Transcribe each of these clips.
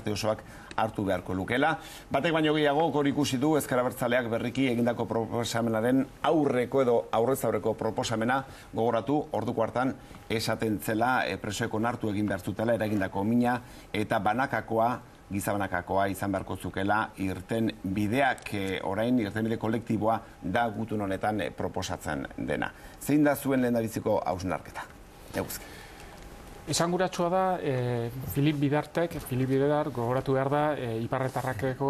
gizarte osoak hartu beharko lukela. Batek baino gehiago hor ikusi du Ezker Abertzaleak berriki egindako proposamenaren aurreko edo aurrez aurreko proposamena gogoratu orduko hartan esaten zela presoek onartu egin behar zutela eragindako mina eta banakakoa gizabanakakoa izan beharko zukela irten bideak orain irtenbide kolektiboa da gutun honetan proposatzen dena. Zein da zuen lehendabiziko hausnarketa? Eguzki. Esanguratsua da, Filip Bidar gogoratu behar da, iparretarrakeko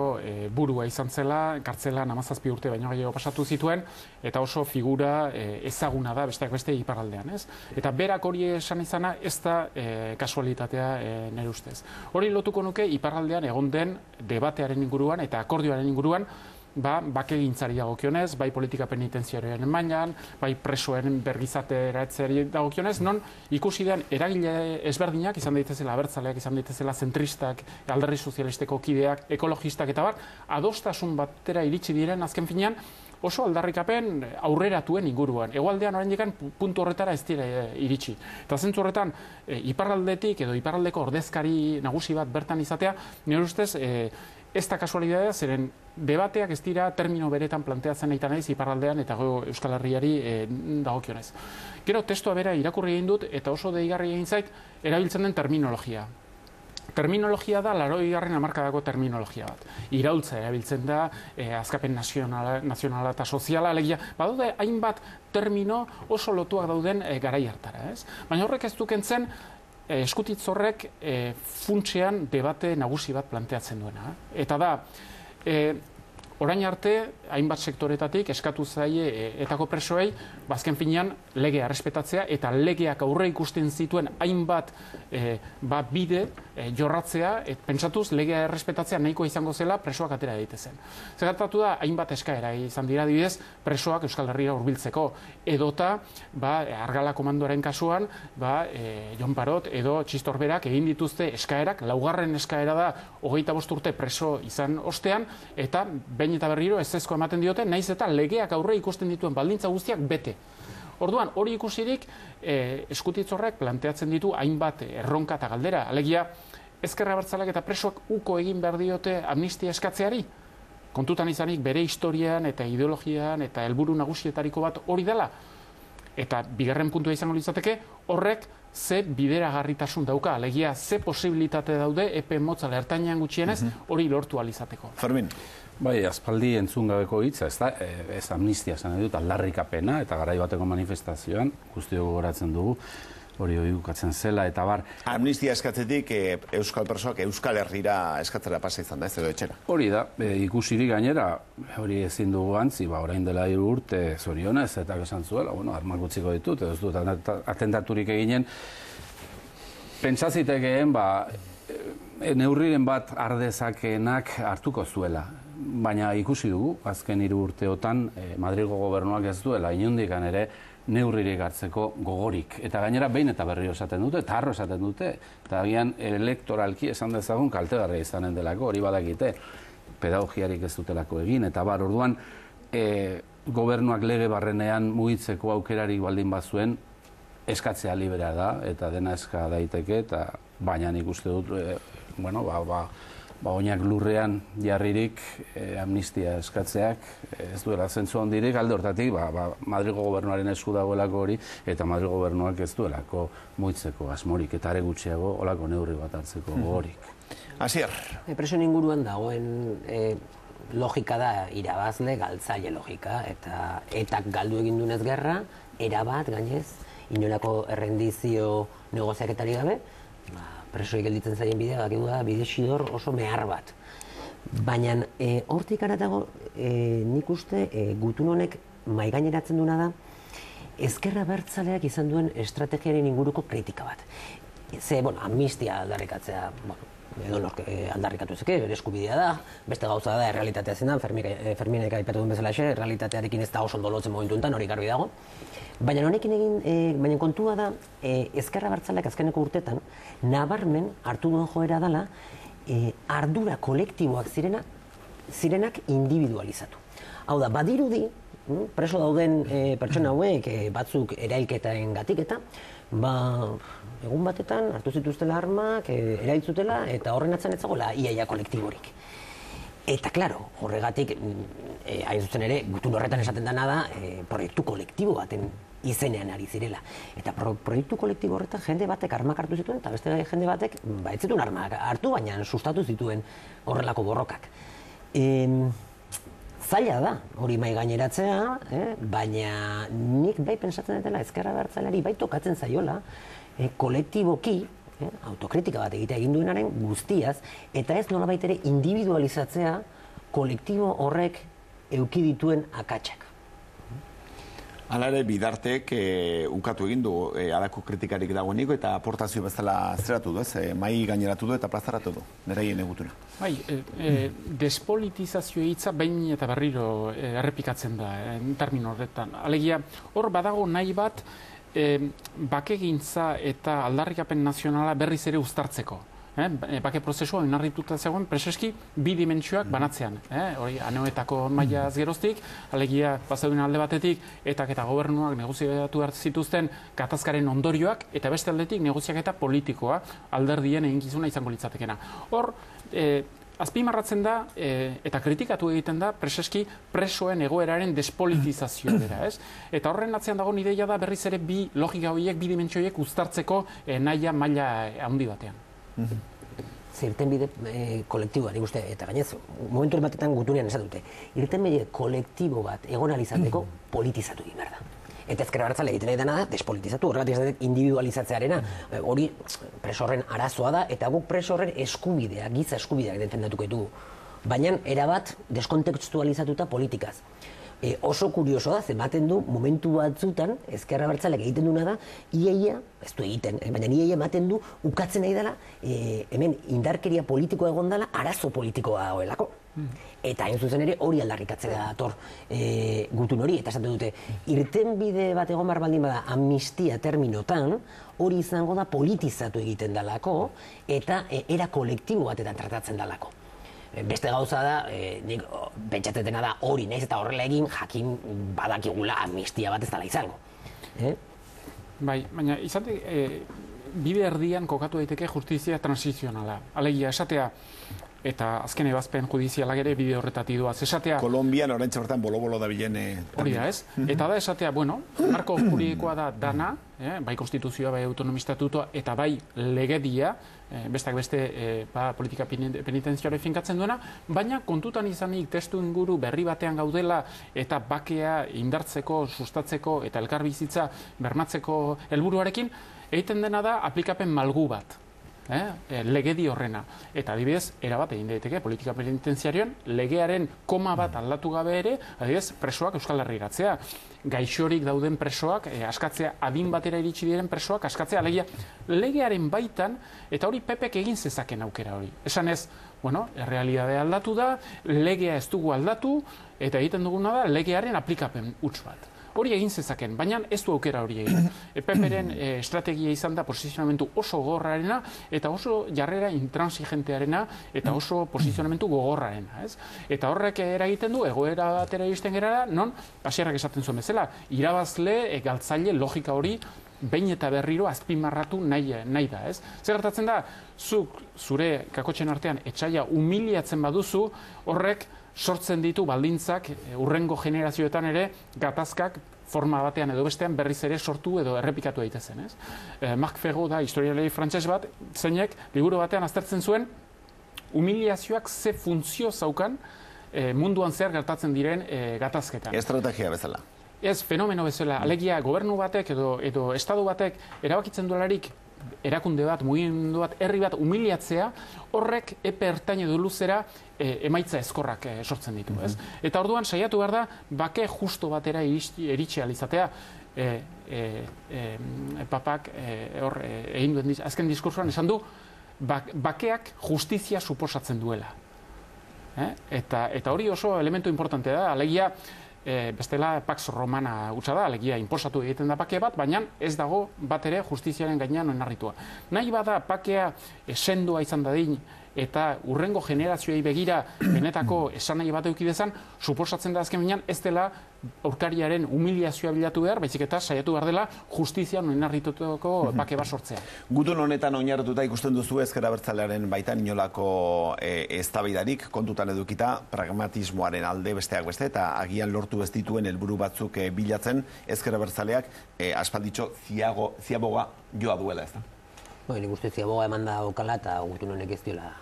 burua izan zela, kartzelan 17 urte baino gehiago pasatu zituen, eta oso figura ezaguna da, besteak beste iparraldean, ez? Eta berak hori esan izana ez da kasualitatea nire ustez. Hori lotuko nuke iparraldean egon den debatearen inguruan eta akordioaren inguruan, bakegintzari dagokionez, bai politika penitenziarioaren mailan, bai presoen bergizateratzeari dagokionez, non ikusi den eragile ezberdinak, izan daitezela abertzaleak, izan daitezela zentristak, alderdi sozialisteko kideak, ekologistak eta bar, adostasun batera iritsi diren azken finean, oso aldarrikapen aurreratuen inguruan. Hegoaldean oraindik puntu horretara ez dira iritsi. Eta zentzu horretan, iparraldetik edo iparraldeko ordezkari nagusi bat bertan izatea, nire ustez, ez da kasualidadea, zeren debateak ez dira termino beretan planteatzen nahi naiz iparraldean eta Euskal Herriari dagokionez. Gero testua bera irakurri egin dut eta oso deigarri egin zait erabiltzen den terminologia. Terminologia da 80. hamarkadako terminologia bat. Iraultza erabiltzen da, askapen nazionala eta soziala, alegia, badaude hainbat termino oso lotuak dauden garai hartara, ez? Baina horrek ez dukentzen eskutitz horrek funtsean debate nagusi bat planteatzen duena. Eta da, orain arte, hainbat sektoretatik eskatu zaie etako presoei, bazken finean legea errespetatzea eta legeak aurre ikusten zituen hainbat bide jorratzea, pentsatuz legea errespetatzea nahiko izango zela presoak atera daitezen. Zertatu da, hainbat eskaera izan dira adibidez presoak Euskal Herrira hurbiltzeko, edota Argala komandoaren kasuan, Jon Parot edo Txistorberak egin dituzte eskaerak, laugarren eskaera da 25 urte preso izan ostean, eta behin eta berriro ezezko ematen diote, naiz eta legeak aurre ikusten dituen baldintza guztiak bete. Orduan, hori ikusirik, eskutitzorrek planteatzen ditu hainbat erronka eta galdera. Alegia, Ezker Abertzaleak eta presoak uko egin behar diote amnistia eskatzeari. Kontutan izanik bere historian eta ideologian eta helburu nagusietariko bat hori dela. Eta bigarren puntua izango litzateke, horrek ze bideragarritasun dauka. Alegia, ze posibilitate daude epe motzala ertainean gutxienez hori lortu alizateko. Fermin. Bai, aspaldi entzun gabeko hitza, ez amnistia esan dut, aldarrikapena eta garai bateko manifestazioan, guztiok gogoratzen dugu, hori oihukatzen zela eta bar. Amnistia eskatzetik Euskal Presoak Euskal Herrira eskatzera pasa izan da, ez edo etxera. Hori da, ikusirik gainera, hori ezin dugu antzi, orain dela 3 urte zorionez eta esan zuela, armak utziko ditut, edo ez dut atentaturik eginen, pentsazitekeen, neurriren bat ardezakenak hartuko zuela. Baina ikusi dugu, azken 3 urteotan, Madrilgo gobernuak ez duela, inondikan ere, neurririk hartzeko gogorik. Eta gainera behin eta berriro esaten dute, eta harro esaten dute, eta agian elektoralki esan dezagun kaltegarria izanen delako, hori badakite, pedagogiarik ez dutelako egin, eta orduan, gobernuak lege barrenean mugitzeko aukerarik baldin bazuen, eskatzea libera da, eta dena eska daiteke, eta baina nik uste dut, oinak lurrean jarririk amnistia eskatzeak ez duela zentzu handirik, alde hortatik Madrilgo gobernuaren esku dagoelako hori eta Madrilgo gobernuak ez duelako muitzeko asmorik eta are gutxiago olako neurri bat hartzeko gogorik. Asier. Presoen inguruan dagoen logika da irabazle galtzaile logika eta galdu egin dunez gerra, erabat gainez, inolako errendizio negoziaketari gabe, presoik gelditzen zaien bidea, bide xidor oso mehar bat. Baina hortik aratago nik uste gutun honek mahaigaineratzen duena da Ezker Abertzaleak izan duen estrategiaren inguruko kritika bat. Amnistia aldarrikatzea, edonork aldarrikatu ezeke, bere eskubidea da, beste gauza da, errealitatea zen da, Ferminek aipatu duen bezala errealitatearekin ez da oso ondo lotzen momentuntan, hori garbi dago. Baina honekin baina kontua da, Ezker Abertzaleak azkeneko urtetan, nabarmen hartu duen joera dela, ardura kolektiboak zirenak individualizatu. Hau da, badirudi, preso dauden pertsona hauek batzuk erailketaren gatik eta, egun batetan hartu zituztela armak, erailtzutela, eta horren atzen ez zegoela iaia kolektiborik. Eta, klaro, horregatik, hain zuzen ere, gutun horretan esaten dena da, proiektu kolektibo baten izenean ari zirela. Eta proiektu kolektibo horretan jende batek armak hartu zituen, eta beste jende batek, ez zituen armak hartu, baina sustatu zituen horrelako borrokak. Zaila da, hori mai gaineratzea, baina nik bai pentsatzen dutela ezker abertzaleari bai tokatzen zaiola, kolektiboki, autokritika bat egitea egin duenaren guztiaz, eta ez nolabait ere individualizatzea kolektibo horrek eduki dituen akatsak. Hala ere, Bidartek ukatu egin du halako kritikarik dagoeniko eta aportazio bezala zeratu du, mai gaineratu du eta plazaratu du, neraien egutuna. Bai, despolitizazio hitza behin eta berriro errepikatzen da, termino horretan. Alegia, hor badago nahi bat bakegintza eta aldarrikapen nazionala berriz ere uztartzeko. Bake prozesua oinarrituta zegoen preseski bi dimentsioak banatzean. Hori, aneoetako mailaz geroztik, alegia pasaduren alde batetik, eta gobernuak negoziatu behar zituzten gatazkaren ondorioak, eta beste aldetik negoziaketa politikoa alderdien eginkizuna izango litzatekena. Hor, azpimarratzen da, eta kritikatu egiten da, preseski presoen egoeraren despolitizazio dira, ez? Eta horren atzean dago ideia da berriz ere bi logika horiek, bi dimentsio horiek uztartzeko nahia maila handi batean. Irtenbide kolektiboa, nik uste, eta gainez, momentu batetan gutunean esatute, irtenbide kolektibo bat egon alizateko politizatu egin behar da. Eta ezker abertzale egiten nahi dena da, despolitizatu, horregatik esatek individualizatzearena, hori preso horren arazoa da, eta guk preso horren eskubideak, giza eskubideak defendatuko ditugu. Baina, erabat, deskontekstualizatuta politikaz. Oso kurioso da, ematen du momentu batzutan, ezker abertzaleak egiten duna da, iaia, ez du egiten, baina iaia ematen du, ukatzen nahi dela, hemen indarkeria politikoa egon dela, arazo politikoa dagoelako. Eta hain zuzen ere hori aldarrikatzea dator gutun hori, eta esaten dute, irtenbide bat egon behar baldin bada amnistia terminotan, hori izango da politizatu egiten dalako, eta era kolektibo batetan tratatzen dalako. Beste gauza da, nik pentsatetena da hori, naiz eta horrela egin jakin badakigula amnistia bat ez dela izango. Bai, baina izate, bide erdian kokatu daiteke justizia transizionala. Alegia, esatea, eta azken ebazpen judizialak ere bide horretatik doaz. Esatea... Kolombian oraintxe bertan bolo-bolo da bilen... Hori da, ez? Eta da esatea, bueno, marko juridikoa da dana, bai konstituzioa, bai autonomistatutoa, eta bai legedia, besteak beste politika penitentziare finkatzen duena, baina kontutan izanik testu inguru berri batean gaudela eta bakea indartzeko, sustatzeko eta elkarbizitza bermatzeko helburuarekin, egiten dena da aplikapen malgu bat. Legedi horrena. Eta adibidez, erabat egin daiteke politika penitentziarioan legearen koma bat aldatu gabe ere, adibidez, presoak Euskal Herriratzea. Gaixorik dauden presoak, askatzea, adin batera iritsi diren presoak, askatzea, alegia, legearen baitan, eta hori pepek egin zezaken aukera hori. Esan ez, bueno, errealidadea aldatu da, legea ez dugu aldatu, eta egiten duguna da, legearen aplikapen huts bat. Hori egin zezaken, baina ez du aukera hori egin. PPren estrategia izan da posizionamentu oso gogorrarena eta oso jarrera intransigentearena eta oso posizionamentu gogorrarena. Eta horrek eragiten du, egoera batera iristen gerara, non, hasierak esaten zuen bezala, irabazle, galtzaile logika hori behin eta berriro azpimarratu nahi da. Zer gertatzen da, zuk zure kakotxen artean etxaia humiliatzen baduzu, horrek sortzen ditu baldintzak urrengo generazioetan ere gatazkak forma batean edo bestean berriz ere sortu edo errepikatu daitezen. Marc Ferro da historialari frantses bat, zeinek liburu batean aztertzen zuen humiliazioak ze funtzio zaukan munduan zer gertatzen diren gatazketan. Estrategia bezala. Ez, fenomeno bezala. Alegia gobernu batek edo estadu batek erabakitzen duelarik erakunde bat, mugimendu bat, herri bat humiliatzea, horrek epe ertain edo luzera emaitza ezkorrak sortzen ditu. Eta orduan saiatu behar da, bake justo batera iritsi alizatea. Papak egin duen azken diskursoan esan du, bakeak justizia suposatzen duela. Eta hori oso elementu importante da, alegia, bestela Pax Romana hutsa da, alegia inposatu egiten da bake bat, baina ez dago bat ere justiziaren gainean oinarritua. Nahi bada bakea sendoa izan dadin eta urrengo generazioei begira benetako esanahi bat eduki dezan, suposatzen da azken finean ez dela aurkariaren humiliazioa bilatu behar, baizik eta saiatu behar dela justizian oinarritutako bake bat sortzea. Gutun honetan oinarrituta ikusten duzu ezker abertzalearen baitan inolako eztabaidarik kontutan edukita pragmatismoaren alde besteak beste eta agian lortu ez dituen helburu batzuk bilatzen ezker abertzaleak aspalditxo ziaboga joa duela, ez da? Nik uste ziaboga eman da okala eta gutun honek ez diola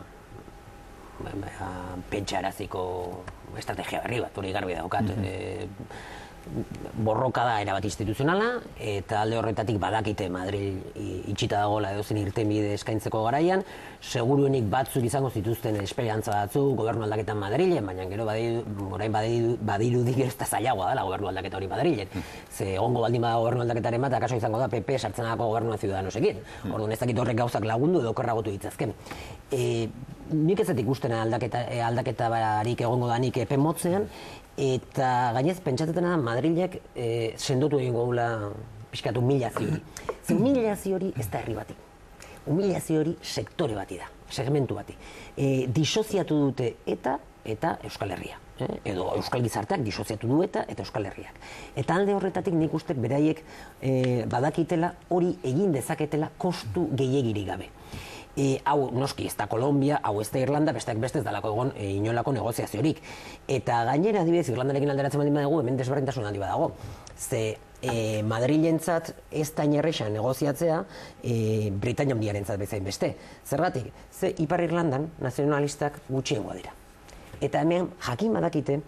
pentsaraziko estrategia berri bat, hori garbi daukat. Borroka da erabat instituzionala, eta alde horretatik badakite Madril itxita dagoela edozen irtenbide eskaintzeko garaian, seguruenik batzuk izango zituzten esperientza batzuk gobernu aldaketan Madrilen, baina gero orain badirudi gero ez da zailagoa dela gobernu aldaketa hori Madrilen. Ze egongo baldin bada gobernu aldaketaren bat, akaso izango da PP sartzen dako gobernua Ciudadanosekin. Orduan ez dakit horrek gauzak lagundu edo okerragotu ditzazken. Nik ez dut ikusten aldaketa barik egongo danik epe motzean, eta gainez pentsatzen da Madrilek sendotu egingo gula pixkat humilazio hori. Ze humilazio hori ez da herri bati. Humilazio hori sektore bati da, segmentu bati. Disoziatu dute eta Euskal Herria. Edo Euskal Gizarteak disoziatu du eta Euskal Herriak. Eta alde horretatik nik uste beraiek badakitela hori egin dezaketela kostu gehiegirik gabe. Hau noski ez da Kolombia, hau ez da Irlanda, besteak beste ez dalako egon inolako negoziaziorik. Eta gainera, adibidez, Irlandarekin alderatzen baldin badago, hemen desberdintasun handi badago. Ze Madrilentzat ez da inerrexan negoziatzea Britainia Handiarentzat bezain beste. Zergatik, ze Ipar Irlandan nazionalistak gutxiengoa dira. Eta hemen jakin badakite,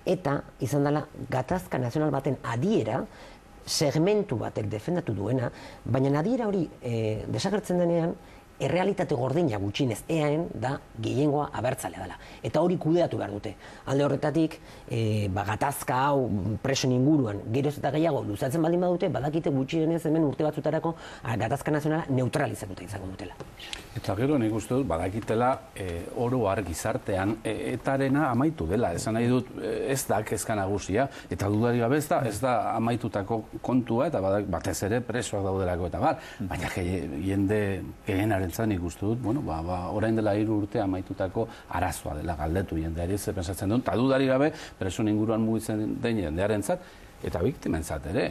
eta izan dela gatazka nazional baten adiera, segmentu batek defendatu duena, baina adiera hori desagertzen denean, errealitate gordina gutxinez EAen da gehiengoa abertzalea dela. Eta hori kudeatu behar dute. Alde horretatik, gatazka hau presoen inguruan geroz eta gehiago luzatzen baldin badute, badakite gutxienez hemen urte batzutarako gatazka nazionala neutralizatuta izango dutela. Eta gero nik uste dut, badakitela oro har gizartean etarena amaitu dela. Esan nahi dut, ez da kezka nagusia, eta dudari gabe ez da amaitutako kontua, eta batez ere presoak daudelako eta bar. Baina jende gehienaren nik uste dut, orain dela 3 urte amaitutako arazoa dela galdetu jendeari ze pensatzen dut, eta dudari gabe presoen inguruan mugitzen den jendearentzat eta biktimentzat ere.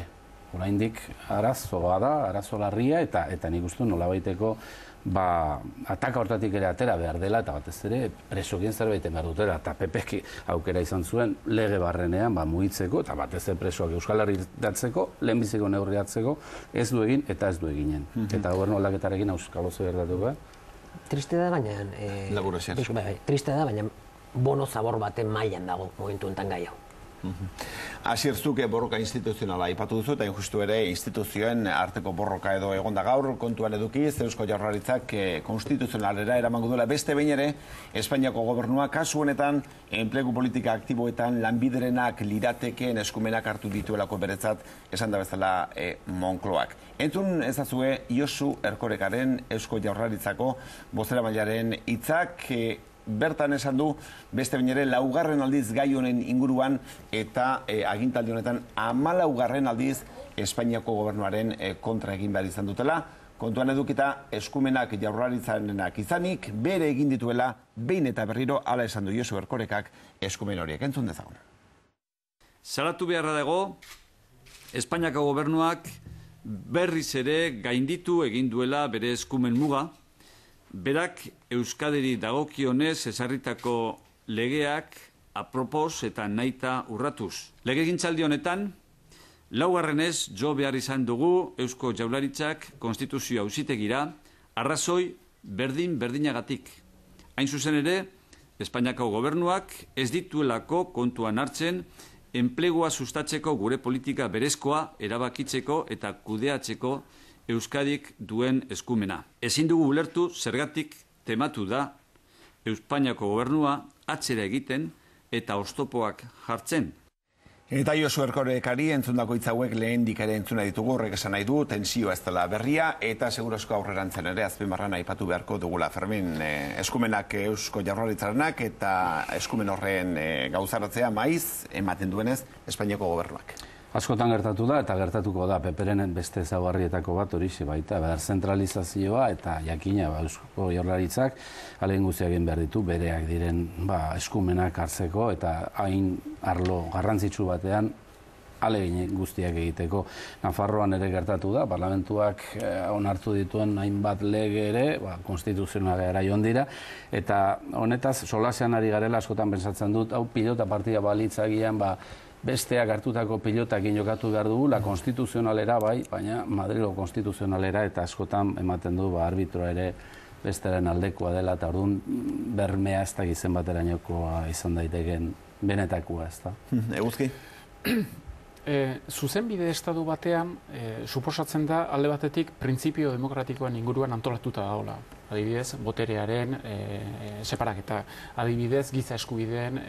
Oraindik arazoa da, arazo larria, eta nik uste nolabaiteko ataka hortatik ere atera behar dela, eta batez ere presokien zerbaiten behar dutela, eta PPk aukera izan zuen lege barrenean mugitzeko, eta batez ere presoak Euskal Herri datzeko, lehenbiziko neurri datzeko, ez du egin eta ez du eginen. Eta gobernu aldaketarekin auskalozo gertatuko. Triste da, baina... Triste da, baina bono zabor baten mailan dago momentu enten gai hau. Asierzuke borroka instituzionala aipatu duzu, eta justu ere instituzioen arteko borroka edo egonda gaur kontuan edukiz, Eusko Jaurlaritzak konstituzionalera eramango duela beste behin ere, Espainiako gobernua kasu honetan enplegu politika aktiboetan lanbiderenak lirateken eskumenak hartu dituelako beretzat esan da bezala Moncloak. Entzun ezazue Josu Erkorekaren Eusko Jaurlaritzako bozeramailearen hitzak bertan esan du beste behin ere 4. aldiz gai honen inguruan eta agintaldi honetan 14. aldiz Espainiako gobernuaren kontra egin behar izan dutela. Kontuan edukita eskumenak Jaurlaritzarenak izanik bere egin dituela behin eta berriro hala esan du Josu Erkorekak eskumen horiek. Entzun dezagun. Salatu beharra dago Espainiako gobernuak berriz ere gainditu egin duela bere eskumen muga. Berak Euskadiri dagokionez ezarritako legeak apropos eta nahita urratuz. Legegintzaldi honetan, 4. jo behar izan dugu Eusko Jaurlaritzak konstituzio auzitegira arrazoi berdinagatik. Hain zuzen ere, Espainiako gobernuak ez dituelako kontuan hartzen enplegua sustatzeko gure politika berezkoa erabakitzeko eta kudeatzeko Euskadik duen eskumena. Ezin dugu ulertu zergatik tematu da Espainiako gobernua atzera egiten eta oztopoak jartzen. Eta Josu Erkorekari entzundako hitz hauek lehendik ere entzuna ditugu, horrek esan nahi du, tentsioa ez dela berria, eta segurozko aurrerantzen ere azpimarran aipatu beharko dugula. Fermin, eskumenak Eusko Jaurlaritzarenak eta eskumen horren gauzaratzea maiz ematen duenez Espainiako gobernuak. Askotan gertatu da eta gertatuko da PPren beste ezaugarrietako bat horixe baita, zentralizazioa eta jakina Eusko Jaurlaritzak ahalegin guztiak egin behar ditu bereak diren eskumenak hartzeko eta hain arlo garrantzitsu batean ahalegin guztiak egiteko. Nafarroan ere gertatu da, parlamentuak onartu dituen hainbat lege ere, konstituzionalera joan dira, eta honetaz solasean ari garela askotan pentsatzen dut, hau pilota partida balitzagian, besteak hartutako pilotakin jokatu behar dugula, konstituzionalera bai, baina Madrilgo konstituzionalera eta askotan ematen du arbitroa ere besteren aldekoa dela, eta orduan bermea ez da gizen baterainokoa izan daiteken benetakoa, ez da. Eguzki? Zuzenbide estatu batean, suposatzen da alde batetik printzipio demokratikoan inguruan antolatuta dagoela. Adibidez, boterearen separaketa, adibidez, giza eskubideen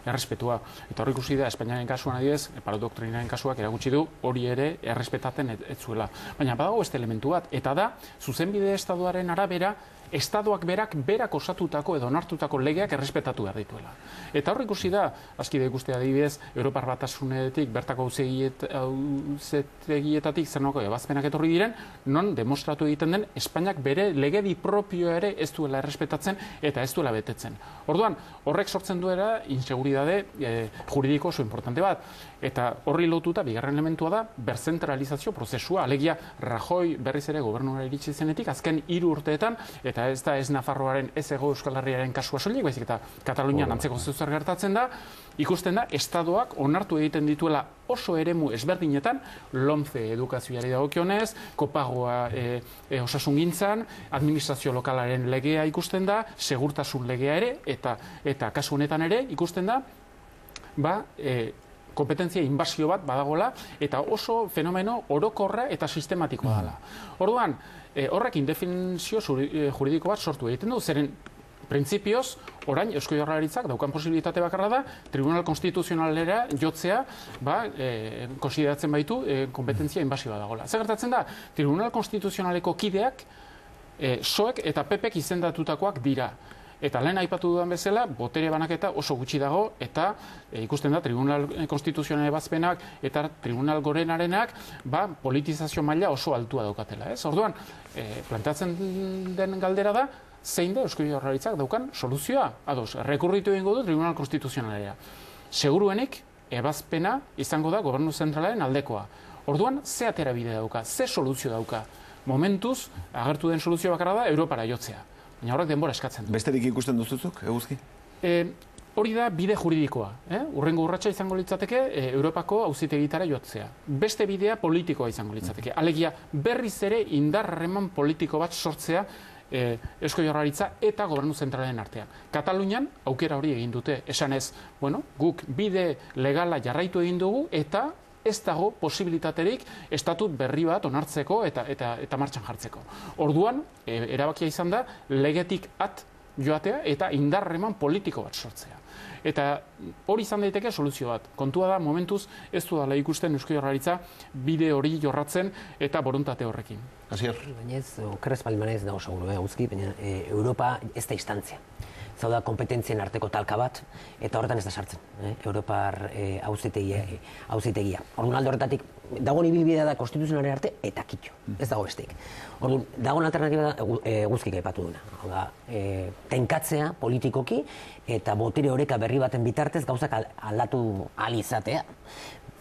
errespetua. Eta hori ikusi da, Espainiaren kasuan adibidez, paradoktrinaren kasuak erakutsi du hori ere errespetatzen ez zuela. Baina badago beste elementu bat, eta da, zuzenbide estatuaren arabera, Estadoak berak osatutako edo onartutako legeak errespetatu behar dituela. Eta hor ikusi da, azkide ikuste adibidez, Europar Batasunetik bertako auzitegietatik zernoko ebazpenak etorri diren, non demostratu egiten den Espainiak bere legedi propioa ere ez duela errespetatzen eta ez duela betetzen. Orduan, horrek sortzen duela inseguridade juridiko oso importante bat. Eta horri lotuta, bigarren elementua da, berzentralizazio prozesua. Alegia, Rajoy berriz ere gobernuara iritsi zenetik, azken 3 urteetan, eta ez da ez Nafarroaren, ez Hego Euskal Herriaren kasua soilik, baizik eta Katalunian antzeko zer gertatzen da, ikusten da, Estadoak onartu egiten dituela oso eremu ezberdinetan, LOMCE edukazioari dagokionez, kopagoa osasungintzan, administrazio lokalaren legea ikusten da, segurtasun legea ere, eta kasu honetan ere ikusten da, kompetentzia inbasio bat badagola eta oso fenomeno orokorra eta sistematikoa dela. Orduan, horrek indefinizio juridiko bat sortu egiten du, zeren printzipioz, orain Eusko Jaurlaritzak daukan posibilitate bakarra da, Tribunal Konstituzionalera jotzea, konsideratzen baitu kompetentzia inbasioa dagoela. Zer gertatzen da, Tribunal Konstituzionaleko kideak, PSOEk eta PPek izendatutakoak dira. Eta lehen aipatu dudan bezala, botere banaketa oso gutxi dago, eta ikusten da, Tribunal Konstituzionale ebazpenak eta Tribunal Gorenarenak politizazio maila oso altua daukatela. Orduan, planteatzen den galdera da, zein da Eusko Jaurlaritzak daukan soluzioa? Ados, rekurritu egingo du Tribunal Konstituzionalera. Seguruenik, ebazpena izango da Gobernu Zentralaren aldekoa. Orduan, ze atera bide dauka, ze soluzio dauka? Momentuz, agertu den soluzio bakarra da, Europara jotzea. Baina horrek denbora eskatzen du. Besterik ikusten duzuzuk, Eguzki? Hori da bide juridikoa. Urrengo urratsa izango litzateke Europako auzitegitara jotzea. Beste bidea politikoa izango litzateke. Alegia berriz ere indar harreman politiko bat sortzea Eusko Jaurlaritza eta Gobernu Zentralaren artean. Katalunian aukera hori egin dute. Esanez, guk bide legala jarraitu egin dugu eta ez dago posibilitaterik estatut berri bat onartzeko eta martxan jartzeko. Orduan, erabakia izan da, legetik joatea eta indarreman politiko bat sortzea. Eta hori izan daiteke soluzio bat. Kontua da, momentuz, ez du dala ikusten Eusko Jaurlaritza bide hori jorratzen eta borontate horrekin. Asier? Baina ez, okerrez palmanez dago seguro, Eguzki, baina Europa ez da instantzia. Zau da, kompetentzien arteko talka bat, eta horretan ez da sartzen, Europar auzitegia. Orduan alde horretatik, dagoen ibilbidea da konstituzionalaren arte, eta kitxo, ez dago besteik. Orduan, dagoen alternatiba da Eguzkik aipatu duena. Tenkatzea politikoki, eta botere oreka berri baten bitartez gauzak aldatu ahal izatea.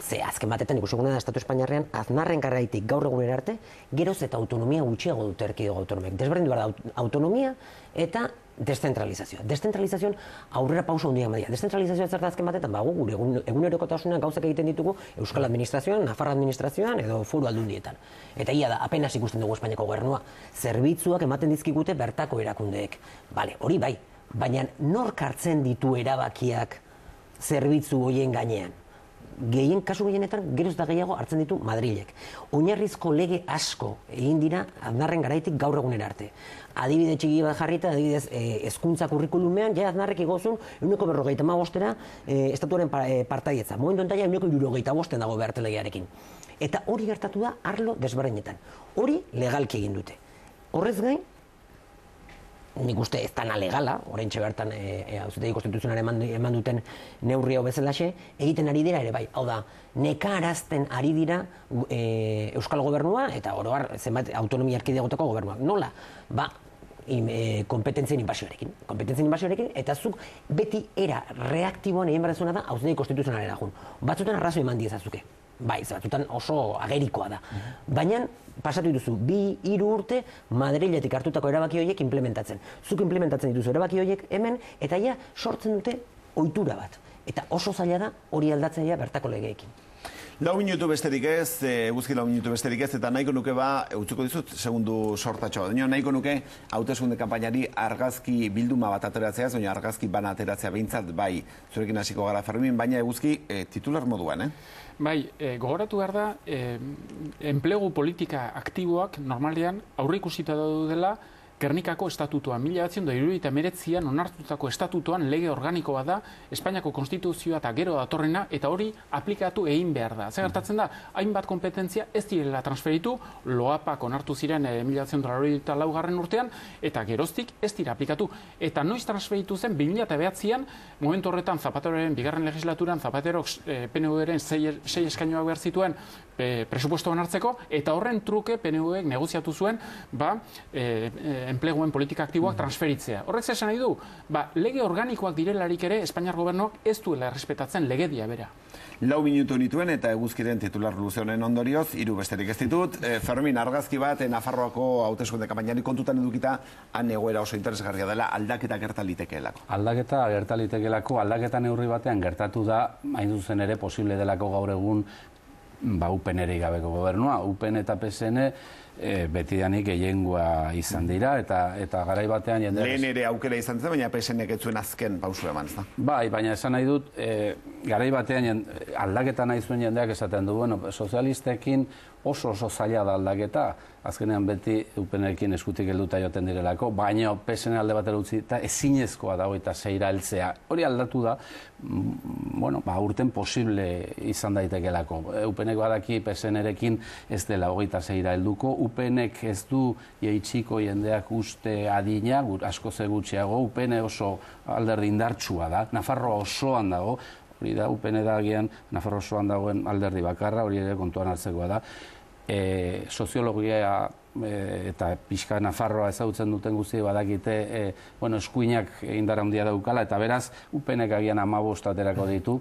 Ze azken batetan ikusikuna da Estatu Espainiarrean Aznarren garaitik gaur egunera arte, geroz eta autonomia gutxiago dute erkidego autonomek. Desberdindu behar da autonomia eta deszentralizazioa. Deszentralizazioan aurrera pauso handia emadia. Deszentralizazioa zer da azken batetan, gure egunerokotasunean gauzak egiten ditugu Euskal Administrazioan, Nafarro Administrazioan edo Foru Aldundietan. Eta ia da, apenas ikusten dugu Espainiako gobernua. Zerbitzuak ematen dizkigute bertako erakundeek. Bale, hori bai, baina nork hartzen ditu erabakiak zerbitzu horien gainean? Kasu gehienetan, geroz da gehiago hartzen ditu Madrilek. Oinarrizko lege asko egin dira Aznarren garaitik gaur egunera arte. Adibide txiki bat jarrita, adibidez, hezkuntza kurrikulumean, Aznarrek igozun 1,55 estatuaren partaietza. Momentu entaia 1,65 dago beharte legearekin. Eta hori gertatu da arlo desberdinetan. Hori legalki egin dute. Horrez gain, nik uste ez dana legala, oraintxe bertan auzitegi konstituzionala eman duten neurri hau bezalaxe, egiten ari dira ere bai. Hau da, nekarazten ari dira Euskal Gobernua eta oro har zenbait autonomia erkidegotako gobernuak. Nola? Ba, kompetentzien inbasioarekin, eta zuk beti era reaktiboan egin behar da auzitegi konstituzionalera jun. Batzutan arrazoi eman diezazuke. Bai, batzutan oso agerikoa da. Baina, pasatu dituzu, 2-3 urte Madriletik hartutako erabaki horiek implementatzen. Zuk implementatzen dituzu erabaki horiek hemen, eta ja sortzen dute ohitura bat. Eta oso zaila da hori aldatzea bertako legeekin. 4 minutu besterik ez, eguzki 4 minutu besterik ez, eta nahiko nuke utzuko dizut, segundu sortatxoa. Nahiko nuke, hauteskunde kanpainari argazki bilduma bat ateratzea, baina argazki bana ateratzea behintzat, bai, zurekin hasiko gara Fermin, baina eguzki titular moduan, Bai, gogoratu behar da, enplegu politika aktiboak normalean aurreikusita daudela Gernikako estatutoan, 1979an onartutako estatutoan lege organikoa da, Espainiako konstituzioa eta gero datorrena, eta hori aplikatu egin behar da. Zer gertatzen da, hainbat kompetentzia ez direla transferitu, loapak onartu ziren 1984 urtean, eta geroztik ez dira aplikatu. Eta noiz transferitu zen, 2009an, momentu horretan Zapateroren bigarren legislaturan, Zapaterok PNV-ren 6 eskainoak behar zituen presupuestoan hartzeko, eta horren truke PNV-ek negoziatu zuen, enpleguen politika aktiboak transferitzea. Horrek esan nahi du, lege organikoak direlarik ere Espainiar gobernuak ez duela errespetatzen legedia bera. 4 minutu nituen eta eguzkiren titular luze honen ondorioz, 3 besterik ez ditut. Fermin, argazki bat Nafarroako hauteskunde kanpainari kontutan edukita, han egoera oso interesgarria dela, aldaketa gerta litekeelako. Aldaketa gerta litekeelako, aldaketa neurri batean gertatu da, hain zuzen ere posible delako gaur egun UPN-erik gabeko gobernua. UPN eta PSN betidanik gehiengoa izan dira, eta garai batean jende... Lehen ere aukera izan zen, baina PSN-ek ez zuen azken pausu eman, ez da? Bai, baina esan nahi dut, garai batean aldaketa nahi zuen jendeak esaten du, sozialistekin oso zaila da aldaketa, azkenean beti UPN-ekin eskutik helduta joten direlako, baina PSN alde batera utzi eta ezinezkoa da 26ra heltzea. Hori aldatu da, urten posible izan daitekelako. UPN-ek badaki PSN-erekin ez dela 26ra helduko, UPN-ek ez du jaitsiko jendeak uste adina, asko ze gutxiago, UPN oso alderdi indartsua da, Nafarroa osoan dago, hori da, UPN da agian Nafarroa osoan dagoen alderdi bakarra, hori ere kontuan hartzekoa da. Soziologia eta pixka Nafarroa ezagutzen duten guzti badakite eskuinak indar handia daukala, eta beraz UPN-ek agian 15 aterako ditu,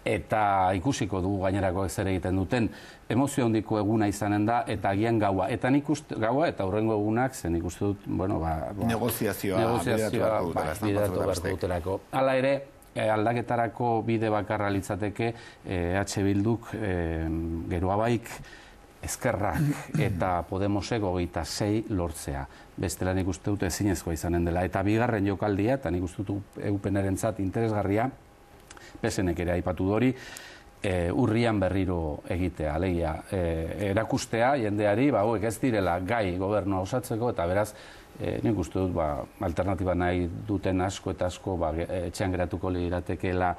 eta ikusiko dugu gainerako ez ere egiten duten. Emozio handiko eguna izanen da, eta agian gaua. Eta nik uste, gaua eta hurrengo egunak, zen nik uste dut, negoziazioa bideratu beharko dutelako. Hala ere, aldaketarako bide bakarra litzateke EH Bilduk Geroabaik, Ezkerrak eta Podemosek 26 lortzea. Bestela nik uste dut ezinezkoa izanen dela. Eta bigarren jokaldia, eta nik uste dut EUPN-erentzat interesgarria, PSN-ek ere aipatu dori, urrian berriro egitea, alegia, erakustea jendeari, hauek ez direla gai gobernua osatzeko, eta beraz, nik uste dut, alternatiba nahi duten asko eta asko etxean geratuko liratekeela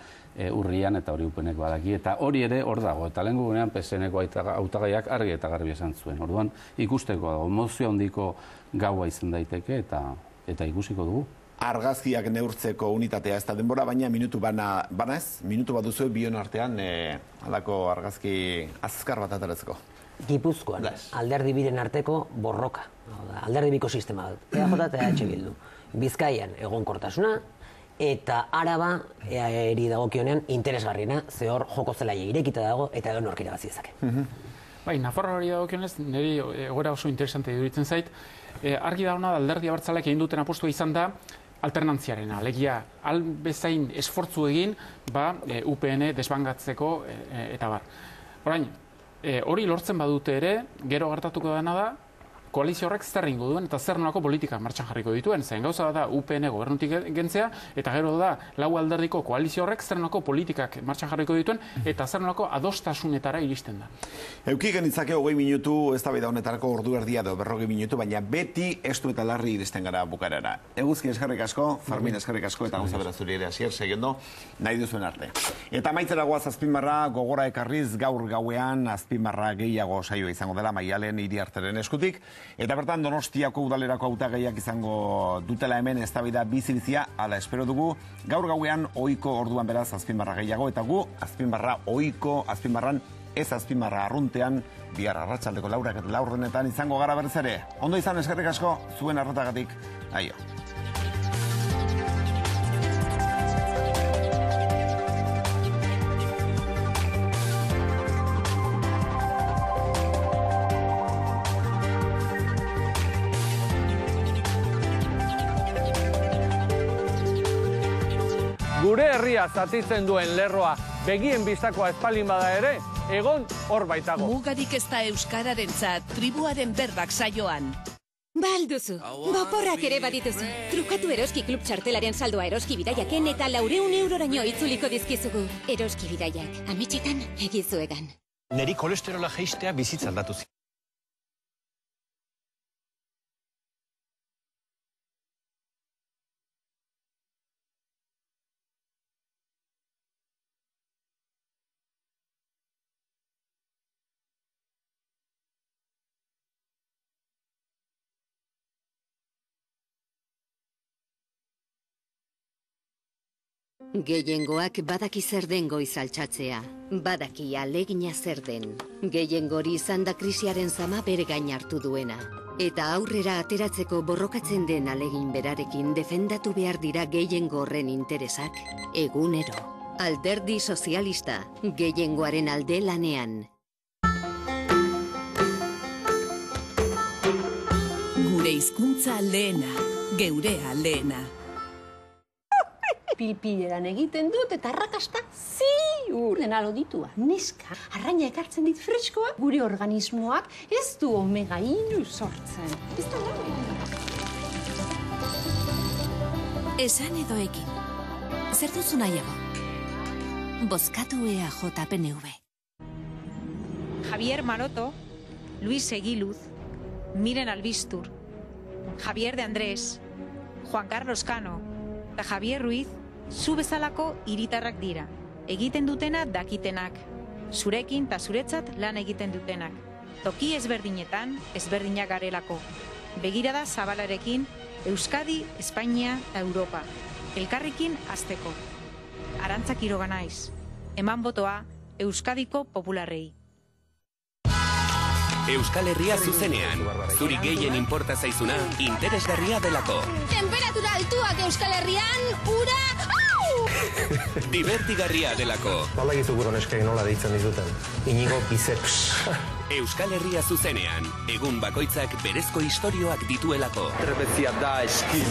urrian, eta hori UPN-ek badaki, eta hori ere hor dago, eta lehen gugunean PSN-eko hautagaiak argi eta garbi esan zuen. Orduan, ikusteko dago, emozio handiko gaua izan daiteke, eta ikusiko dugu. Argazkiak neurtzeko unitatea ez da denbora, baina minutu bana ez, minutu bat duzu bion artean alako argazki azkar bat ateratzeko. Gipuzkoan, alderdi biren arteko borroka, alderdi biko sistema dut, EAJ eta EH Bildu. Bizkaian egonkortasuna, eta Araba eri dagokionean interesgarriena, ze hor joko zelaia irekita dago, eta edo nork irabazi dezake. Bai, Nafarroari dagokionez, niri egoera oso interesante iduritzen zait, argi da hona alderdi abertzaleak egin duten apostua izan da, alternantziarena, alegia albezain esfortzu egin, UPN desbangatzeko eta bar. Orain, hori lortzen badute ere, gero gertatuko dena da, koalizio horrek zer egingo duen eta zer nolako politika martxan jarriko dituen. Zen gauza da UPN gobernutik gentzea, eta gero da lau alderdiko koalizio horrek zer nolako politikak martxan jarriko dituen, eta zer nolako adostasunetara iristen da. Euki genitzake 20 minutu, ez da bida honetarako ordu erdia edo 40 minutu, baina beti estu eta larri iristen gara bukarara. Eguzki eskerrik asko, Fermin eskerrik asko, eta gauza berazuri ere hasier segiendo, nahi duzuen arte. Eta maitzera goaz azpimarra gogora ekarriz gaur gauean azpimarra gehiago saioa izango dela Maialen Iriarteren eskutik. Eta bertan Donostiako udalerako hautagaiak izango dutela hemen eztabaida bizilizia, ala espero dugu, gaur gauean ohiko orduan beraz azpimarra gehiago, eta gu azpimarra ohiko azpimarran ez azpimarra arruntean, bihar arratsaldeko 4:00 izango gara berriz ere. Ondo izan, eskerrik asko, zuen arretagatik, aio. Gure herria zatitzen duen lerroa begien bistakoa espalin bada ere, egon hor baitago. Mugarik ez da euskararentzat, tribuaren berbak saioan. Balduzu, boporrak ere badituzu. Trukatu Eroski Klub txartelaren saldoa Eroski Bidaiaken eta 400 euroraino itzuliko dizkizugu. Eroski Bidaiak, ametxetan egizuegan. Neri kolesterola jeistea bizitza aldatu zi. Gehiengoak badaki zer den goiz altxatzea, badaki alegina zer den. Gehiengori izan da krisiaren zama bere gain hartu duena. Eta aurrera ateratzeko borrokatzen den alegin berarekin defendatu behar dira gehiengo horren interesak, egunero. Alderdi Sozialista, gehiengoaren alde lanean. Gure hizkuntza lehena, geurea lehena. Pilpileran egiten dut eta arrakasta ziur. Dena loditua, neska, arraina ekartzen dit freskoa, gure organismoak ez du omega-3 sortzen. Ez da Esan edo ekin. Zer duzu nahiago? Bozkatu EAJ-PNV. Javier Maroto, Luis Egiluz, Miren Albistur, Javier de Andrés, Juan Carlos Cano eta Javier Ruiz zu bezalako hiritarrak dira. Egiten dutena dakitenak. Zurekin eta zuretzat lan egiten dutenak. Toki ezberdinetan ezberdinak garelako. Begirada zabalarekin Euskadi, Espainia eta Europa. Elkarrekin hasteko. Arantza Quiroga naiz. Eman botoa Euskadiko popularrei. Euskal Herria zuzenean. Zuri gehien inporta zaizuna interesgarria delako. Temperatura altuak Euskal Herrian, ura... Divertigarria delako. Bala gitu gure neskai nola deitzen dizuten. Inigo biceps. Euskal Herria zuzenean. Egun bakoitzak berezko istorioak dituelako. Trebezia da eski.